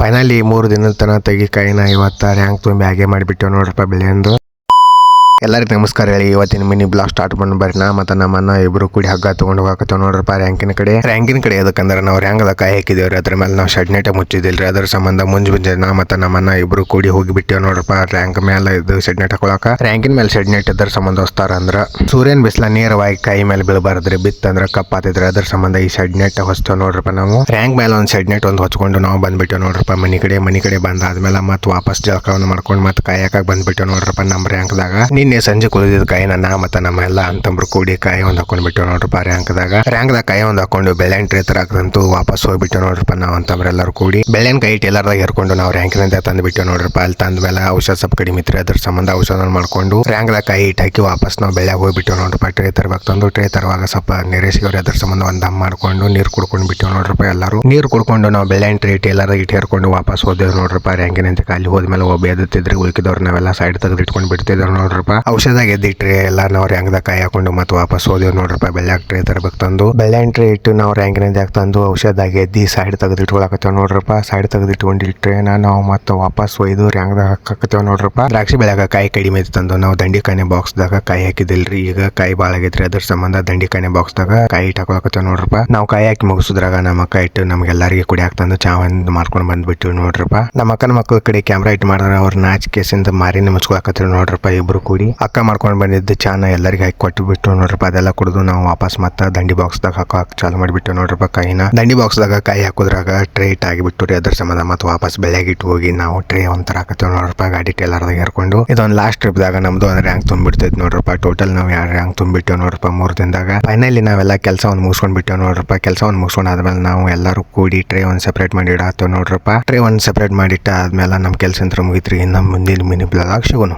Finally 3 ದಿನದ ತನಕ ತೆಗಿಕಾಯಿನ ಇವತ್ತು ರ್ಯಾಂಕ್ ತುಂಬಿ ಹಾಗೆ ಮಾಡಿಬಿಟ್ಟೆವು ನೋಡ್ರಪ್ಪ ಬೆಳೆಯಂದು. ಎಲ್ಲರಿಗೂ ನಮಸ್ಕಾರ ಹೇಳಿ ಇವತ್ತಿನ ಮಿನಿ ಬ್ಲಾಗ್ ಸ್ಟಾರ್ಟ್ ಮಾಡಿ ಬರ್ರಿ. ನಾ ಮತ್ತು ನಮ್ಮನ್ನ ಇಬ್ರು ಕೂಡಿ ಹಗ್ಗ ತೊಗೊಂಡು ಹೋಗತ್ತೇವೆ ನೋಡ್ರಪ್ಪ ರ್ಯಾಂಕಿನ ಕಡೆ ಅದಕ್ಕಂದ್ರೆ ನಾವು ರ್ಯಾಂಗದ ಕಾಯಿ ಹಾಕಿದೇವ್ರಿ. ಅದ್ರ ಮೇಲೆ ನಾವು ಶೆಡ್ ನೆಟ್ಟೆ ಮುಚ್ಚಿದಿಲ್ರಿ. ಅದ್ರ ಸಂಬಂಧ ಮುಂಜೆ ನಾ ಮತ್ತು ನಮ್ಮನ್ನ ಇಬ್ರು ಕೂಡಿ ಹೋಗಿ ಬಿಟ್ಟೇವ್ ನೋಡ್ರಪ್ಪ ರ್ಯಾಂಕ್ ಮೇಲೆ ಇದು ಶೆಡ್ ನೆಟ್ ಹಾಕೊಳಕ. ರ್ಯಾಂಕಿನ ಮೇಲೆ ಶೆಡ್ ನೆಟ್ ಇದ್ರ ಸಂಬಂಧ ಹೊಸ್ತಾರ ಅಂದ್ರ ಸೂರ್ಯನ ಬಿಸಿಲ ನೇರವಾಗಿ ಕಾಯಿ ಮೇಲೆ ಬೀಳಬಾರ್ದ್ರಿ. ಬಿತ್ತಂದ್ರ ಕಪ್ಪಾತೈತ್ರಿ. ಅದ್ರ ಸಂಬಂಧ ಈ ಶೆಡ್ ನೆಟ್ ಹೊಸ್ತೇವ್ ನೋಡ್ರಪ್ಪ. ನಾವು ರ್ಯಾಂಕ್ ಮೇಲೆ ಒಂದು ಶೆಡ್ ನೆಟ್ ಒಂದು ಹೊಚ್ಕೊಂಡು ನಾವು ಬಂದ್ಬಿಟ್ಟೇವ್ ನೋಡ್ರಪ್ಪ ಮನಿ ಕಡೆ ಬಂದಾದ್ಮೇಲೆ ಮತ್ತೆ ವಾಪಸ್ ಜಳಕವನ್ನು ಮಾಡ್ಕೊಂಡು ಮತ್ತೆ ಕಾಯಿ ಹಾಕಕ್ ಬಂದ್ಬಿಟ್ಟೇವ್ ನೋಡ್ರಪ್ಪ ನಮ್ಮ ರ್ಯಾಂಕ್ದಾಗ. ನಿನ್ನೆ ಸಂಜೆ ಕುಳಿದಿದ್ದ ಕಾಯಿನ ನಾ ಮತ್ತು ನಮ್ಮ ಎಲ್ಲ ಅಂತಂಬ್ರು ಕೂಡಿ ಕಾಯಿ ಒಂದು ಹಾಕೊಂಡ್ ಬಿಟ್ಟೇವ್ ನೋಡ್ರಪ್ಪ ರ್ಯಾಂಕ್ದಾಗ ಕಾಯಿ ಒಂದು ಹಾಕೊಂಡು ಬೆಳ್ಳೆನ್ ಟ್ರೇ ತರಕಂತೂ ವಾಪಸ್ ಹೋಗ್ಬಿಟ್ಟೇವ್ ನೋಡ್ರಪ್ಪ. ನಾವು ಅಂತಂಬ್ರೆಲ್ಲರೂ ಕೂಡಿ ಬೆಳ್ಳೆನ್ ಕಾಯಿ ಟೇಲರ್ದಾಗ ಹೇರ್ಕೊಂಡು ನಾವು ರ್ಯಾಂಕಿನಿಂದ ತಂದು ಬಿಟ್ಟೇವ್ ನೋಡ್ರಪ್ಪ. ಅಲ್ಲಿ ತಂದ ಮೇಲೆ ಔಷಧ ಸ್ವಲ್ಪ ಕಡಿಮೆ ಇತ್ತು. ಅದ್ರ ಸಂಬಂಧ ಔಷಧ ಮಾಡ್ಕೊಂಡು ರ್ಯಾಂಕ್ದಾಗ ಕಾಯಿ ಇಟ್ಟು ಹಾಕಿ ವಾಪಸ್ ನಾವು ಬೆಳ್ಯಾಗ ಹೋಗ್ಬಿಟ್ಟೇವ್ ನೋಡ್ರಪ್ಪ. ಟ್ರೇ ತರಬೇಕು ತಂದು ಟ್ರೇ ತರುವಾಗ ಸ್ವಲ್ಪ ನೀರೇಸಿಗವ್ರಿ. ಅದ್ರ ಸಂಬಂಧ ಒಂದು ದಮ್ ಮಾಡ್ಕೊಂಡು ನೀರು ಕುಡ್ಕೊಂಡು ಬಿಟ್ಟೇವ್ ನೋಡ್ರಪ್ಪ. ಎಲ್ಲರೂ ನೀರು ಕುಡ್ಕೊಂಡು ನಾವು ಬೆಳ್ಳೆನ್ ಟ್ರೇ ಟೇಲರ್ ಇಟ್ಟು ಹೇರ್ಕೊಂಡು ವಾಪಸ್ ಹೋದೇವ್ ನೋಡ್ರಪ್ಪ. ರ್ಯಾಂಕಿನಿಂದ ಖಾಲಿ ಹೋದ್ಮೇಲೆ ಒಬ್ಬ ಎದ್ದಿದ್ರೆ ಉಳ್ಕಿದವ್ರು ನಾವೆಲ್ಲ ಸೈಡ್ ತೆಗೆದು ಇಟ್ಕೊಂಡು ಬಿಡ್ತಿದ್ದೇವೆ ನೋಡ್ರಪ್ಪ. ಔಷಧ ಎದ್ದಿಟ್ರೆ ಎಲ್ಲ ನಾವು ರ್ಯಾಂಕ್ದಾಗ ಕಾಯಿ ಹಾಕೊಂಡು ಮತ್ತೆ ವಾಪಸ್ ಹೋದೇವ್ ನೋಡ್ರಪ್ಪ. ಬೆಳ್ಯಾಗ ಟ್ರೇ ತರಬೇಕು ತಂದು ಬೆಳ್ಳೆನ್ ಟ್ರೇ ಇಟ್ಟು ನಾವು ರ್ಯಾಂಕಿನಿಂದ ತಂದು ಔಷಧಾಗ ಎದ್ದಿ ಸೈಡ್ ತೆಗೆದು ಇಟ್ಕೊಳಕತ್ತೇವ್ ನೋಡ್ರಪ್ಪ. ಸೈಡ್ ತೆಗೆದು ಇಟ್ಕೊಂಡು ಟ್ರೇನ ನಾವು ಮತ್ತೆ ವಾಪಸ್ ಒಯ್ದು ರ್ಯಾಂಕ್ದಾಗ ಹಾಕತ್ತೇವ್ ನೋಡ್ರಪ್ಪ. ದ್ರಾಕ್ಷಿ ಬೆಳ್ಯಾಗ ಕಾಯಿ ಕಡಿಮೆ ತಂದು ನಾವು ದಂಡಿಕಾನೆ ಬಾಕ್ಸ್ದಾಗ ಕಾಯಿ ಹಾಕಿದಿಲ್ರಿ. ಈಗ ಕಾಯಿ ಭಾಳ ಆಗೈತ್ರಿ. ಅದ್ರ ಸಂಬಂಧ ದಂಡಿಕಾನೆ ಬಾಕ್ಸ್ದಾಗ ಕಾಯಿ ಇಟ್ಟು ಹಾಕೊಳಕತ್ತೇವ್ ನೋಡ್ರಪ್ಪ. ನಾವು ಕಾಯಿ ಹಾಕಿ ಮುಗಿಸಿದ್ರಾಗ ನಮ್ಮ ಅಕ್ಕ ಇಟ್ಟು ನಮ್ಗೆಲ್ಲರಿಗೆ ಕುಡಿಯಾಕ ತಂದು ಚಾ ಒಂದು ಮಾಡ್ಕೊಂಡು ಬಂದ್ಬಿಟ್ಟಿವಿ ನೋಡ್ರಪ್ಪ. ನಮ್ಮ ಅಕ್ಕನ ಮಕ್ಕಳ ಕಡೆ ಕ್ಯಾಮ್ರಾ ಇಟ್ಟು ಮಾಡಿದ್ರೆ ಅವ್ರ ನಾಚಿಕೆಸಿಂದ ಮಾರಿನ ಮುಚ್ಕೊಳಕತ್ತೇವ್ ನೋಡ್ರಪ್ಪ. ಇಬ್ರು ಕೂಡಿ ಅಕ್ಕ ಮಾಡ್ಕೊಂಡು ಬಂದಿದ್ದು ಚಾನ ಎಲ್ಲರಿಗೆ ಹಾಕಿ ಕೊಟ್ಟು ಬಿಟ್ಟು ನೋಡ್ರಪ್ಪ. ಅದೆಲ್ಲ ಕುಡಿದು ನಾವು ವಾಪಸ್ ಮತ್ತೆ ದಂಡಿ ಬಾಕ್ಸ್ದಾಗ ಹಾಕಕ್ ಚಾಲು ಮಾಡಿಬಿಟ್ಟು ನೋಡ್ರಪ್ಪ. ಕಾಯಿನ ದಂಡಿ ಬಾಕ್ಸ್ದಾಗ ಕಾಯಿ ಹಾಕೋದ್ರಾಗ ಟ್ರೇ ಇಟ್ ಆಗಿಬಿಟ್ಟು ರೀ. ಅದ್ರ ಸಂಬಂಧ ಮತ್ತೆ ವಾಪಸ್ ಬೆಳಗಿಟ್ಟು ಹೋಗಿ ನಾವು ಟ್ರೇ ಒಂಥರ ಹಾಕತ್ತೇವ್ ನೋಡ್ರಪ್ಪ. ಗಾಡಿ ಟೇಲರ್ದಾಗ ಹೇರ್ಕೊಂಡು ಇದೊಂದು ಲಾಸ್ಟ್ ಟ್ರಿಪ್ದಾಗ ನಮ್ದು ಒಂದು ರ್ಯಾಂಕ್ ತುಂಬಿಡ್ತೈತಿ ನೋಡ್ರಪ್ಪ. ಟೋಟಲ್ ನಾವು 2 ರ್ಯಾಂಕ್ ತುಂಬಿಟ್ಟೇವ್ ನೋಡ್ರಪ್ಪ 3 ದಿನದಾಗ. ಫೈನಲಿ ನಾವೆಲ್ಲ ಕೆಲಸವನ್ನು ಮುಗಿಸ್ಕೊಂಡು ಬಿಟ್ಟೇವ್ ನೋಡ್ರಪ್ಪ. ಕೆಲಸವನ್ನು ಮುಗಿಸ್ಕೊಂಡು ಆದ್ಮೇಲೆ ನಾವು ಎಲ್ಲರೂ ಕೂಡಿ ಟ್ರೇ ಒಂದು ಸೆಪರೇಟ್ ಮಾಡಿ ಇಡತ್ತೇವ್ ನೋಡ್ರಪ್ಪ. ಟ್ರೇ ಒಂದು ಸೆಪರೇಟ್ ಮಾಡಿಟ್ಟ ಆದ್ಮೇಲೆ ನಮ್ಮ ಕೆಲಸ ಅಂತ ಮುಗಿತ್ರಿ. ಇನ್ನು ಮುಂದಿನ ಮಿನಿ ಬ್ಲಾಗ್ ಸಿಗೋಣ.